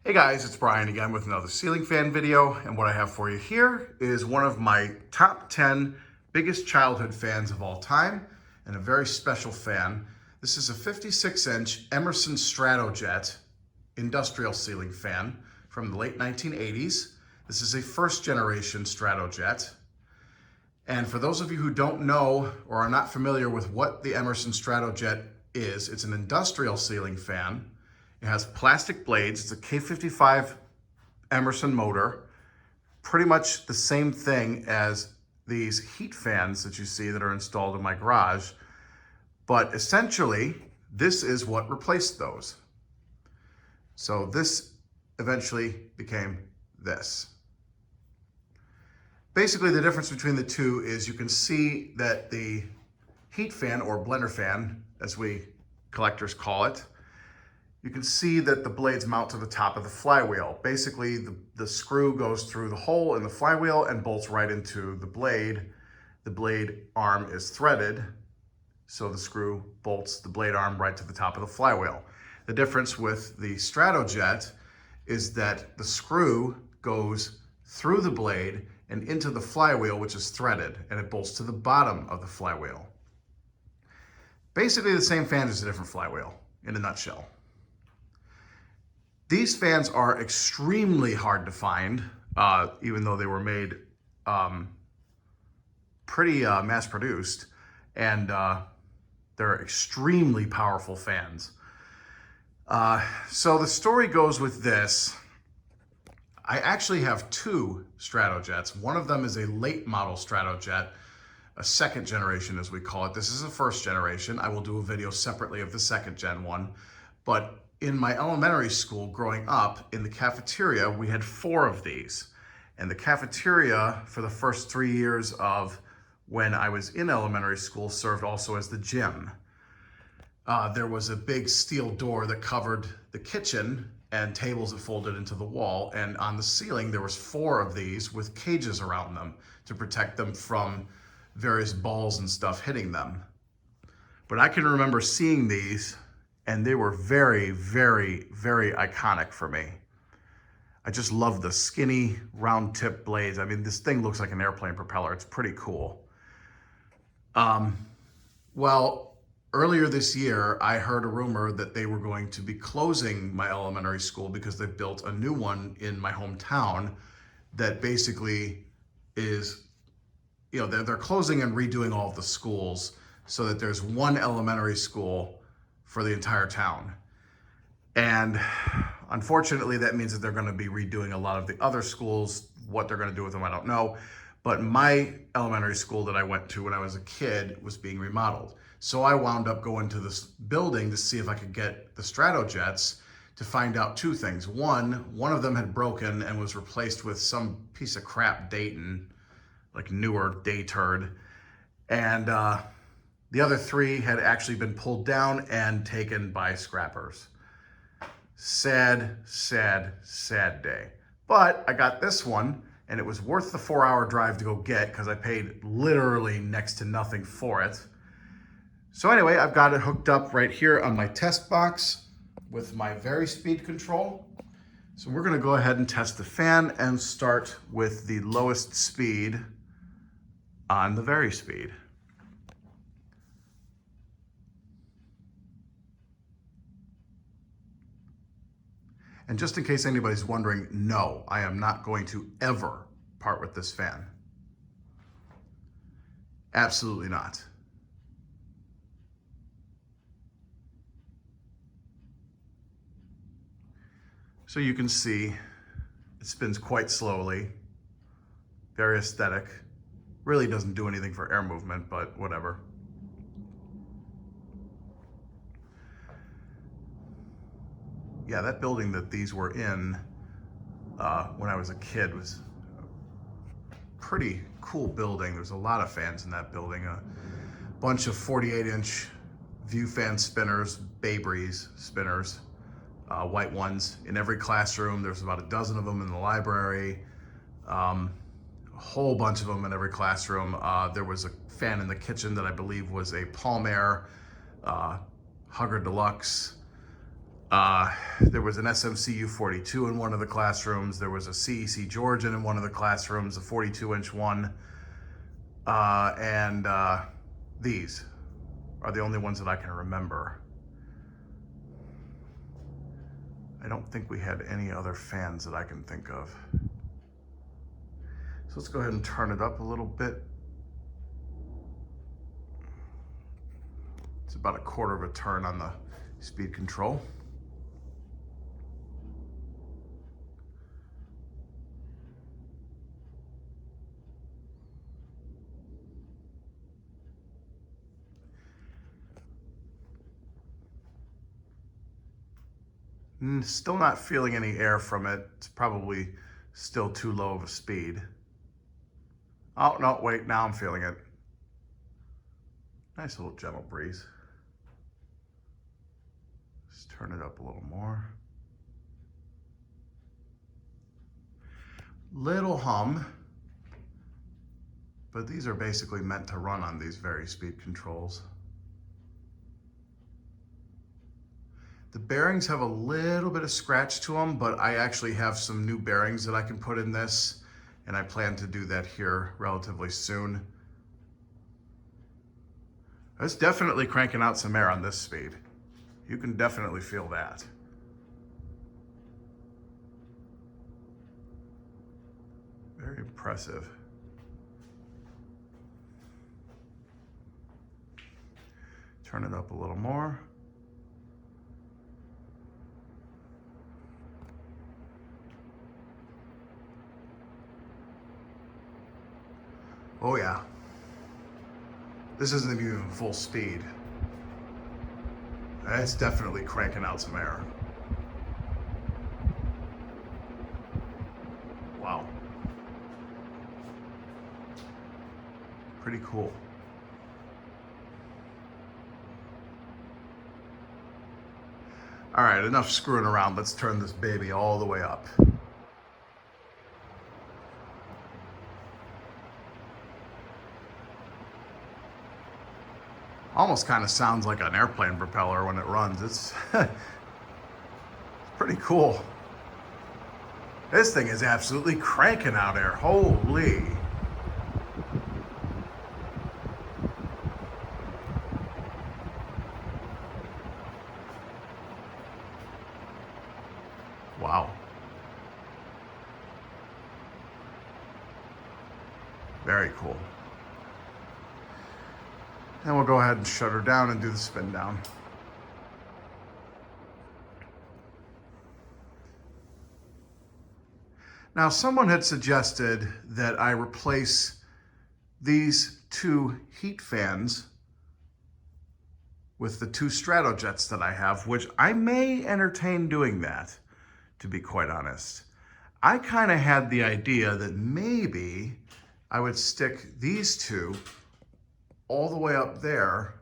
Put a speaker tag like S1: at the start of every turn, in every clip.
S1: Hey guys, it's Brian again with another ceiling fan video, and what I have for you here is one of my top 10 biggest childhood fans of all time, and a very special fan. This is a 56-inch Emerson Stratojet industrial ceiling fan from the late 1980s. This is a first generation Stratojet. And for those of you who don't know or are not familiar with what the Emerson Stratojet is, it's an industrial ceiling fan. It has plastic blades. It's a K55 Emerson motor, pretty much the same thing as these heat fans that you see that are installed in my garage. But essentially, this is what replaced those. So this eventually became this. Basically, the difference between the two is you can see that the heat fan, or blender fan, as we collectors call it, you can see that the blades mount to the top of the flywheel. Basically, the screw goes through the hole in the flywheel and bolts right into the blade. The blade arm is threaded, so the screw bolts the blade arm right to the top of the flywheel. The difference with the Stratojet is that the screw goes through the blade and into the flywheel, which is threaded, and it bolts to the bottom of the flywheel. Basically the same fan, just a different flywheel, in a nutshell. These fans are extremely hard to find, even though they were made pretty mass-produced, and they're extremely powerful fans. So the story goes with this. I actually have two Stratojets. One of them is a late model Stratojet, a second generation as we call it. This is a first generation. I will do a video separately of the second gen one, but in my elementary school growing up, in the cafeteria, we had 4 of these. And the cafeteria for the first 3 years of when I was in elementary school served also as the gym. There was a big steel door that covered the kitchen and tables that folded into the wall. And on the ceiling, there was 4 of these with cages around them to protect them from various balls and stuff hitting them. But I can remember seeing these, and they were very, very, very iconic for me. I just love the skinny round tip blades. I mean, this thing looks like an airplane propeller. It's pretty cool. Well, earlier this year, I heard a rumor that they were going to be closing my elementary school because they built a new one in my hometown that basically is, they're closing and redoing all of the schools so that there's one elementary school for the entire town. And unfortunately, that means that they're going to be redoing a lot of the other schools. What they're going to do with them, I don't know. But my elementary school that I went to when I was a kid was being remodeled. So I wound up going to this building to see if I could get the Stratojets, to find out 2 things. One of them had broken and was replaced with some piece of crap Dayton, like newer day turd. And the other 3 had actually been pulled down and taken by scrappers. Sad, sad, sad day. But I got this one, and it was worth the 4-hour drive to go get because I paid literally next to nothing for it. So anyway, I've got it hooked up right here on my test box with my vari-speed control. So we're gonna go ahead and test the fan and start with the lowest speed on the vari-speed. And just in case anybody's wondering, no, I am not going to ever part with this fan. Absolutely not. So you can see it spins quite slowly, very aesthetic. Really doesn't do anything for air movement, but whatever. Yeah, that building that these were in when I was a kid was a pretty cool building. There's a lot of fans in that building. A bunch of 48-inch view fan spinners, Bay Breeze spinners, white ones in every classroom. There's about a dozen of them in the library. A whole bunch of them in every classroom. There was a fan in the kitchen that I believe was a Palm Air Hugger Deluxe. There was an SMCU 42 in one of the classrooms. There was a CEC Georgian in one of the classrooms, a 42-inch one. And these are the only ones that I can remember. I don't think we had any other fans that I can think of. So let's go ahead and turn it up a little bit. It's about a quarter of a turn on the speed control. Still not feeling any air from it. It's probably still too low of a speed. Oh, no, wait, now I'm feeling it. Nice little gentle breeze. Just turn it up a little more. Little hum, but these are basically meant to run on these very speed controls. The bearings have a little bit of scratch to them, but I actually have some new bearings that I can put in this, and I plan to do that here relatively soon. It's definitely cranking out some air on this speed. You can definitely feel that. Very impressive. Turn it up a little more. Oh yeah, this isn't even full speed. It's definitely cranking out some air. Wow. Pretty cool. All right, enough screwing around. Let's turn this baby all the way up. Almost kind of sounds like an airplane propeller when it runs. It's pretty cool. This thing is absolutely cranking out air. Holy. Wow. Very cool. And we'll go ahead and shut her down and do the spin down. Now, someone had suggested that I replace these two heat fans with the two Stratojets that I have, which I may entertain doing that, to be quite honest. I kind of had the idea that maybe I would stick these two all the way up there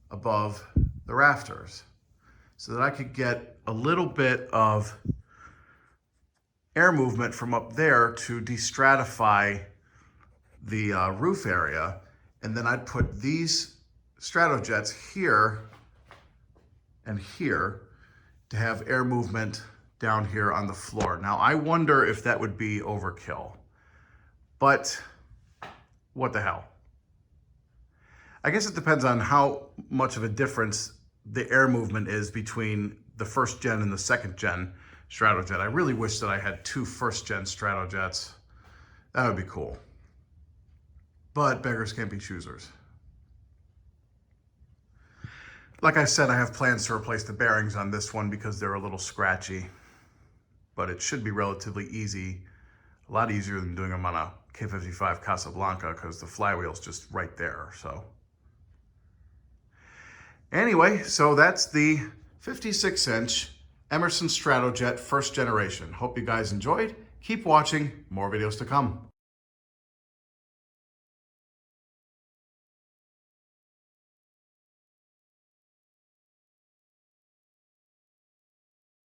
S1: above the rafters so that I could get a little bit of air movement from up there to destratify the roof area. And then I'd put these Stratojets here and here to have air movement down here on the floor. Now, I wonder if that would be overkill, but what the hell? I guess it depends on how much of a difference the air movement is between the first gen and the second gen Stratojet. I really wish that I had two first gen Stratojets. That would be cool. But beggars can't be choosers. Like I said, I have plans to replace the bearings on this one because they're a little scratchy, but it should be relatively easy, a lot easier than doing them on a K55 Casablanca because the flywheel's just right there, so. Anyway, so that's the 56-inch Emerson Stratojet first generation. Hope you guys enjoyed. Keep watching, more videos to come.